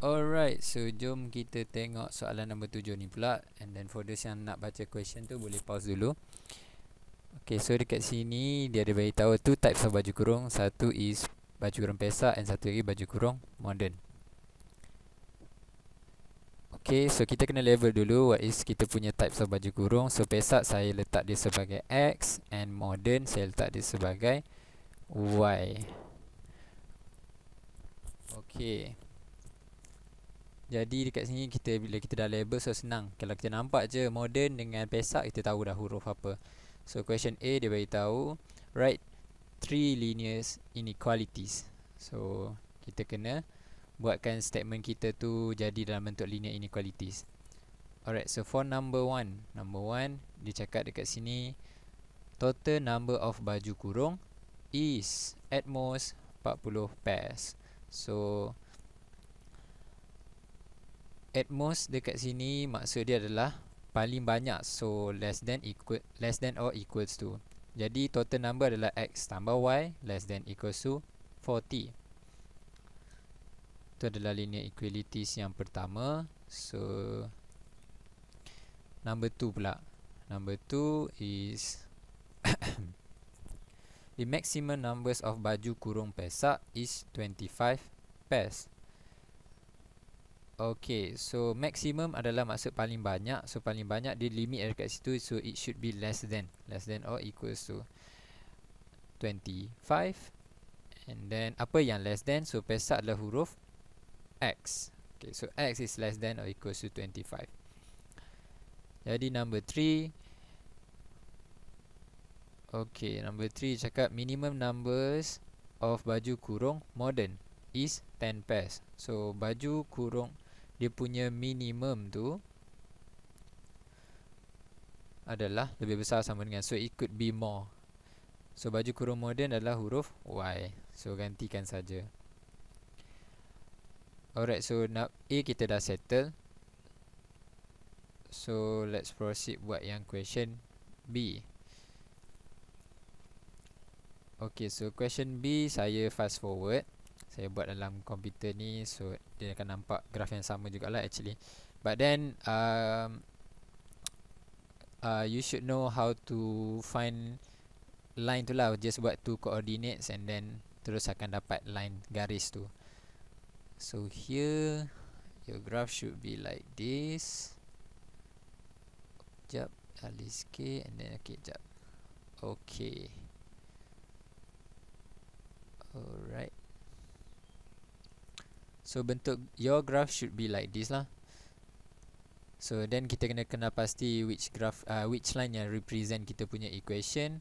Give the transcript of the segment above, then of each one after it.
Alright, so jom kita tengok soalan nombor 7 ni pula. And then for those yang nak baca question tu boleh pause dulu. Okay, so dekat sini dia ada beritahu 2 types of baju kurung. Satu is baju kurung pesak and satu lagi baju kurung modern. Okay, so kita kena level dulu what is kita punya types of baju kurung. So pesak saya letak dia sebagai X and modern saya letak dia sebagai Y. Okay. Jadi dekat sini bila kita dah label, so senang. Kalau kita nampak je modern dengan pesak, kita tahu dah huruf apa. So question A dia beritahu write 3 linear inequalities. So kita kena buatkan statement kita tu jadi dalam bentuk linear inequalities. Alright, so for number 1 dia cakap dekat sini total number of baju kurung is at most 40 pairs. So at most dekat sini maksud dia adalah paling banyak, so less than or equals to. Jadi total number adalah X tambah Y less than equals to 40. Itu adalah linear equalities yang pertama. So number 2 pula. Number 2 is the maximum numbers of baju kurung pesak is 25 pairs. Okay, so maximum adalah maksud paling banyak. So paling banyak dia limit dekat situ, so it should be less than or equals to 25. And then apa yang less than? So pesak adalah huruf X. Okay, so X is less than or equals to 25. Jadi number 3. Okay, number 3 cakap minimum numbers of baju kurung modern is 10 pairs. So baju kurung dia punya minimum tu adalah lebih besar sama dengan, so it could be more. So baju kurung modern adalah huruf Y. So gantikan saja. Alright, so A kita dah settle. So let's proceed buat yang question B. Okay, so question B saya fast forward. Saya buat dalam komputer ni, so dia akan nampak graf yang sama jugalah actually. But then you should know how to find line tu lah. Just buat 2 coordinates and then terus akan dapat line garis tu. So here your graph should be like this. Sekejap, alih sikit and then okay, sekejap. Okay. Alright. So bentuk your graph should be like this lah. So then kita kena pasti which line yang represent kita punya equation.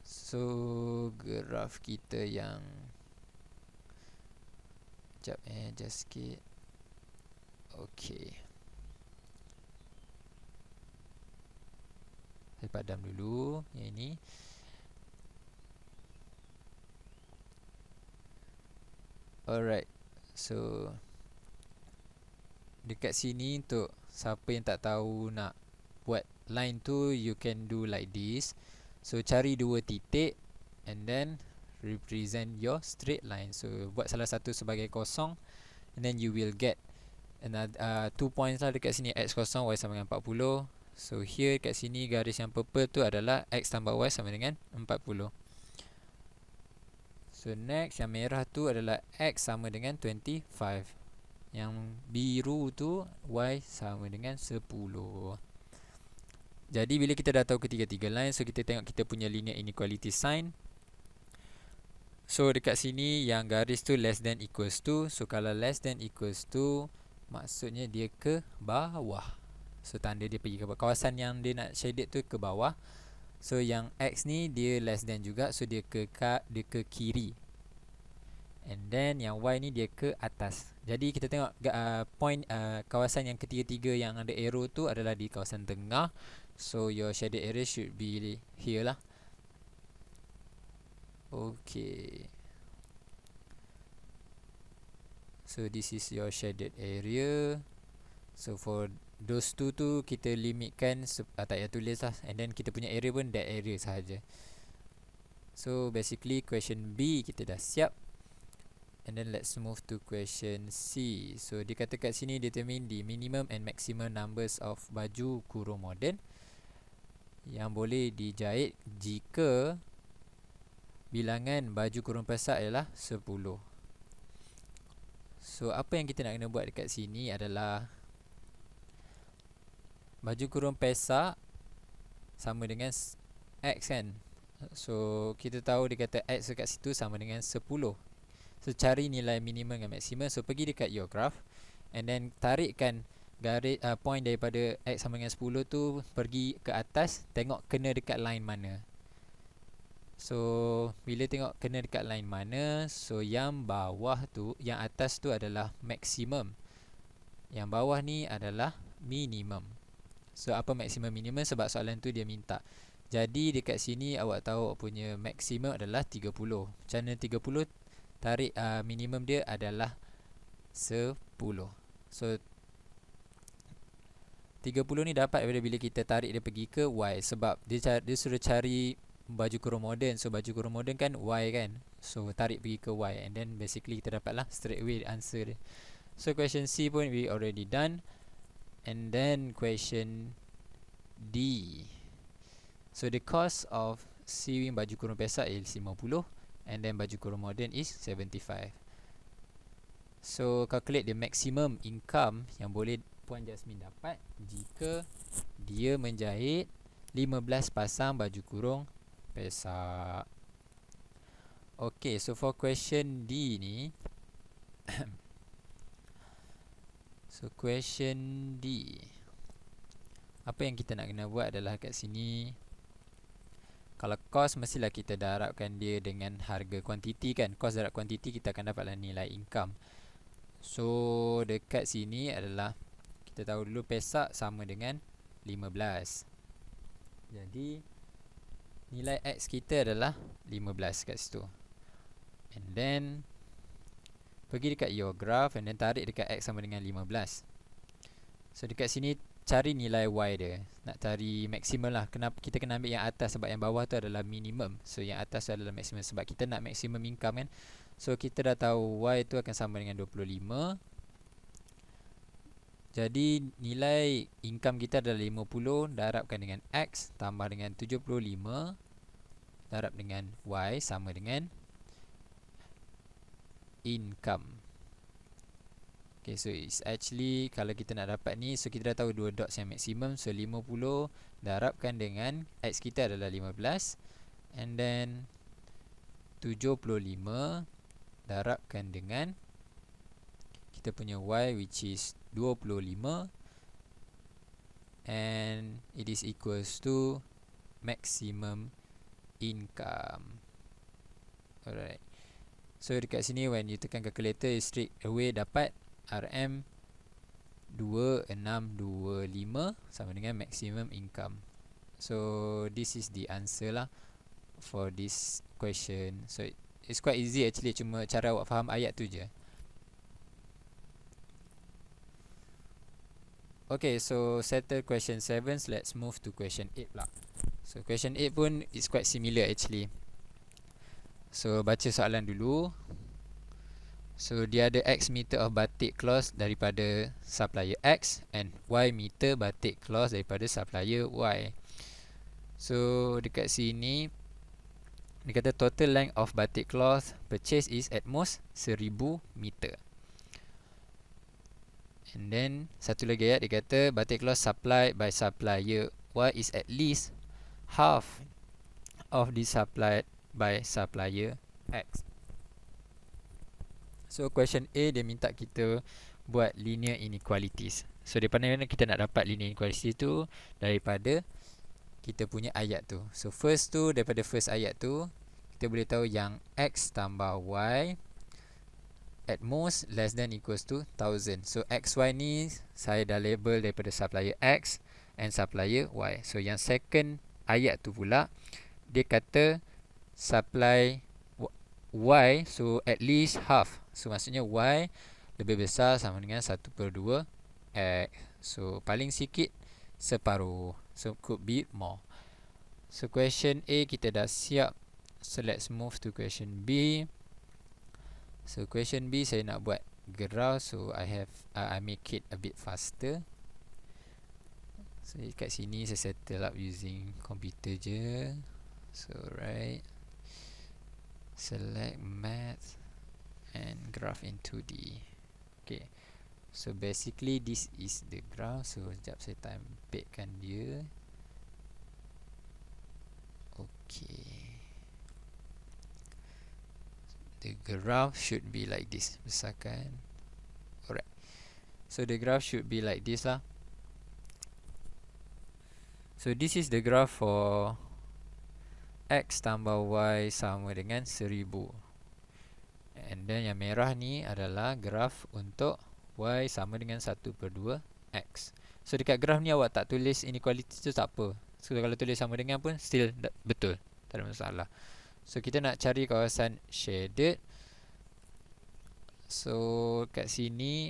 So graph kita yang sekejap just sikit. Okay, saya padam dulu yang ini. Alright, so dekat sini untuk siapa yang tak tahu nak buat line tu, you can do like this. So cari 2 titik and then represent your straight line. So buat salah satu sebagai kosong and then you will get another 2 points lah dekat sini. X kosong, Y sama dengan 40. So here kat sini garis yang purple tu adalah X tambah Y sama dengan 40. So next yang merah tu adalah X sama dengan 25. Yang biru tu Y sama dengan 10. Jadi bila kita dah tahu ketiga-tiga line, so kita tengok kita punya linear inequality sign. So dekat sini yang garis tu less than equals to. So kalau less than equals to, maksudnya dia ke bawah. So tanda dia pergi ke bawah. Kawasan yang dia nak shaded tu ke bawah. So yang X ni dia less than juga, so dia ke kiri. And then yang Y ni dia ke atas. Jadi kita tengok point kawasan yang ketiga-tiga yang ada arrow tu adalah di kawasan tengah. So your shaded area should be here lah. Okay, so this is your shaded area. So for those two tu kita limitkan tak payah tulis lah. And then kita punya area pun that area sahaja. So basically question B kita dah siap. And then let's move to question C. So dia kata kat sini determine the minimum and maximum numbers of baju kurung moden yang boleh dijahit jika bilangan baju kurung pesak ialah 10. So apa yang kita nak kena buat dekat sini adalah baju kurung pesak sama dengan X kan. So kita tahu dia kata X dekat situ sama dengan 10. So cari nilai minimum dan maksimum. So pergi dekat your graph and then tarikkan garis point daripada X sama dengan 10 tu pergi ke atas, tengok kena dekat line mana. So bila tengok kena dekat line mana, so yang bawah tu, yang atas tu adalah maksimum, yang bawah ni adalah minimum. So apa maksimum minimum? Sebab soalan tu dia minta. Jadi dekat sini awak tahu awak punya maksimum adalah 30. Macam mana 30? Tarik minimum dia adalah 10. So 30 ni dapat daripada bila kita tarik dia pergi ke Y. Sebab dia suruh cari baju kurung moden. So baju kurung moden kan Y kan. So tarik pergi ke Y. And then basically kita dapat lah straight away answer dia. So question C pun we already done. And then question D. So the cost of sewing baju kurung pesak is 50. And then baju kurung moden is 75. So calculate the maximum income yang boleh Puan Jasmine dapat jika dia menjahit 15 pasang baju kurung pesak. Okay, so for question D ni so question D, apa yang kita nak kena buat adalah kat sini, kalau cost mestilah kita darabkan dia dengan harga kuantiti kan. Cost darab kuantiti kita akan dapatlah nilai income. So dekat sini adalah kita tahu dulu pesak sama dengan 15. Jadi nilai X kita adalah 15 kat situ. And then pergi dekat your graph and then tarik dekat X sama dengan 15. So dekat sini cari nilai Y dia. Nak cari maksimum lah. Kenapa kita kena ambil yang atas? Sebab yang bawah tu adalah minimum. So yang atas tu adalah maksimum. Sebab kita nak maksimum income kan. So kita dah tahu Y tu akan sama dengan 25. Jadi nilai income kita adalah 50 darabkan dengan X tambah dengan 75 darab dengan Y sama dengan income. Okay, so it's actually kalau kita nak dapat ni, so kita dah tahu dua dots yang maksimum. So 50 darabkan dengan X kita adalah 15. And then 75 darabkan dengan kita punya Y which is 25. And it is equals to maximum income. Alright. So dekat sini when you tekan calculator, straight away dapat RM 2625 sama dengan maximum income. So this is the answer lah for this question. So it's quite easy actually, cuma cara awak faham ayat tu je. Okay, so settle question 7. So let's move to question 8 pula. So question 8 pun is quite similar actually. So baca soalan dulu. So dia ada X meter of batik cloth daripada supplier X and Y meter batik cloth daripada supplier Y. So dekat sini dia kata total length of batik cloth purchase is at most 1000 meter. And then satu lagi ayat dia kata batik cloth supplied by supplier Y is at least half of the supplied by supplier X. So question A dia minta kita buat linear inequalities. So daripada mana kita nak dapat linear inequalities tu? Daripada kita punya ayat tu. So first tu, daripada first ayat tu kita boleh tahu yang X tambah Y at most less than equals to 1000. So XY ni saya dah label daripada supplier X and supplier Y. So yang second ayat tu pula dia kata supply Y, so at least half. So maksudnya Y lebih besar sama dengan 1/2 X. So paling sikit separuh. So could be more. So question A kita dah siap. So let's move to question B. So question B, saya nak buat graph, so I make it a bit faster. So kat sini saya settle up using computer je. So right, select math and graph in 2D. Okay, so basically this is the graph. So sekejap saya tampilkan dia. Okay, the graph should be like this. Besarkan. Alright, so the graph should be like this lah. So this is the graph for X tambah Y sama dengan 1000. And then yang merah ni adalah graph untuk Y sama dengan 1/2 X. So dekat graph ni awak tak tulis inequality tu tak apa. So kalau tulis sama dengan pun still betul, tak ada masalah. So kita nak cari kawasan shaded. So kat sini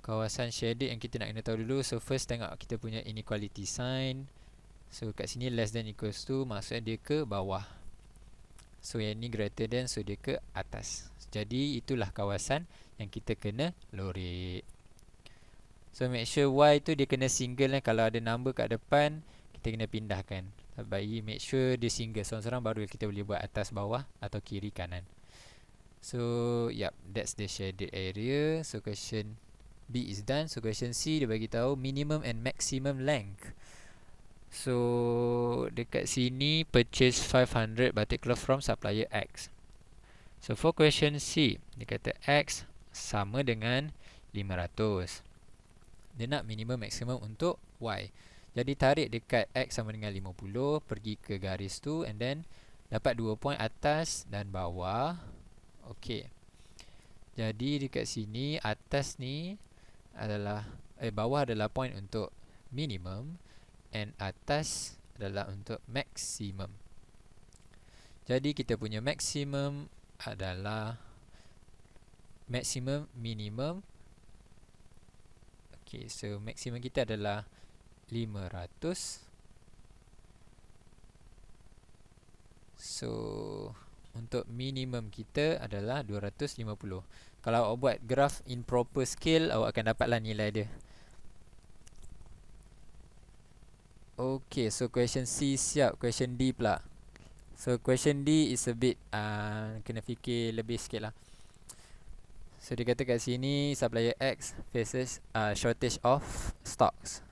kawasan shaded yang kita nak kena tahu dulu. So first tengok kita punya inequality sign. So kat sini less than equals to, maksudnya dia ke bawah. So yang ni greater than, so dia ke atas. Jadi itulah kawasan yang kita kena lorek. So make sure Y tu dia kena single lah. Kalau ada number kat depan, kita kena pindahkan. Baik, make sure dia single seorang-seorang, baru kita boleh buat atas bawah atau kiri kanan. So yep, that's the shaded area. So question B is done. So question C dia bagi tahu minimum and maximum length. So dekat sini purchase 500 batik cloth from supplier X. So for question C, dia kata X sama dengan 500. Dia nak minimum maximum untuk Y. Jadi tarik dekat X sama dengan 50, pergi ke garis tu, and then dapat 2 point atas dan bawah. Okay, jadi dekat sini atas ni adalah bawah adalah point untuk minimum, and atas adalah untuk maksimum. Jadi kita punya maksimum adalah maksimum minimum. Okay, so maksimum kita adalah 500. So untuk minimum kita adalah 250. Kalau awak buat graph in proper scale, awak akan dapatlah nilai dia. Okay, so question C siap. Question D pula. So question D is a bit kena fikir lebih sikit lah. So dia kata kat sini supplier X faces shortage of stocks.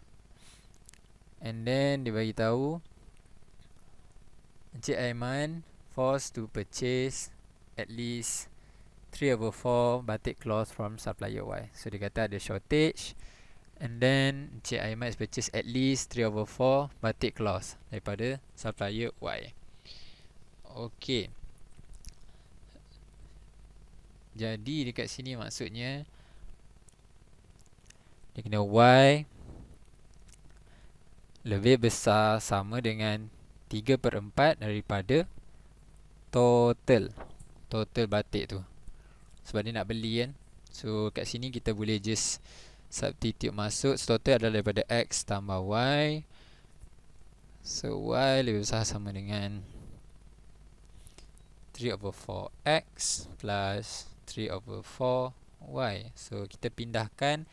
And then dia bagi tahu Encik Aiman forced to purchase at least 3/4 batik cloth from supplier Y. So dia kata ada shortage, and then Encik Aiman has purchased at least 3/4 batik cloth daripada supplier Y. Okay, jadi dekat sini maksudnya dia kena Y lebih besar sama dengan 3/4 daripada total batik tu. Sebab dia nak beli kan. So kat sini kita boleh just substitute masuk. So total adalah daripada X tambah Y. So Y lebih besar sama dengan 3/4X plus 3/4Y. So kita pindahkan.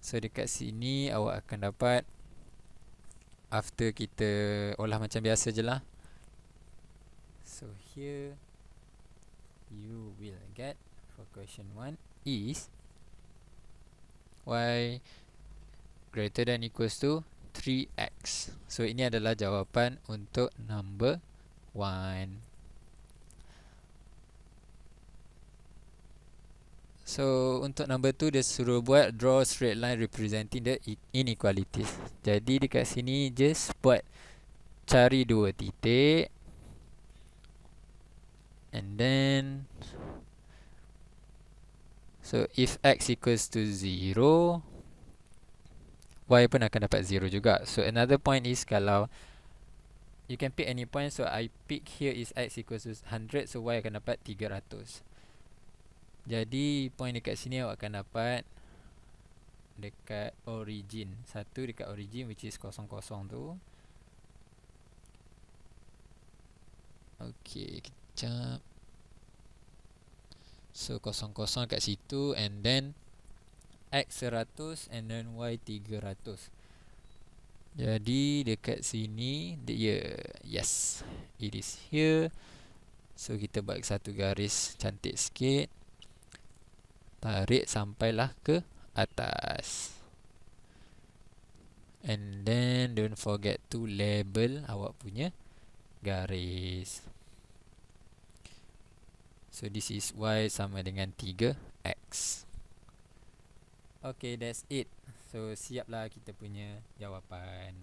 So dekat sini awak akan dapat, after kita olah macam biasa je lah. So here you will get for question 1 is Y greater than equals to 3X. So ini adalah jawapan untuk number 1. So untuk number 2 dia suruh buat draw straight line representing the inequalities. Jadi dekat sini just buat cari 2 titik, and then so if X equals to 0, Y pun akan dapat 0 juga. So another point is, kalau you can pick any point, so I pick here is X equals to 100, so Y akan dapat 300. Jadi point dekat sini awak akan dapat dekat origin. Satu dekat origin which is 00 tu. Okay, kejap. So 0 kat situ, and then X 100 and then Y 300. Jadi dekat sini yes, it is here. So kita buat satu garis cantik sikit, tarik sampailah ke atas. And then don't forget to label awak punya garis. So this is Y sama dengan 3X. Okay, that's it. So siaplah kita punya jawapan.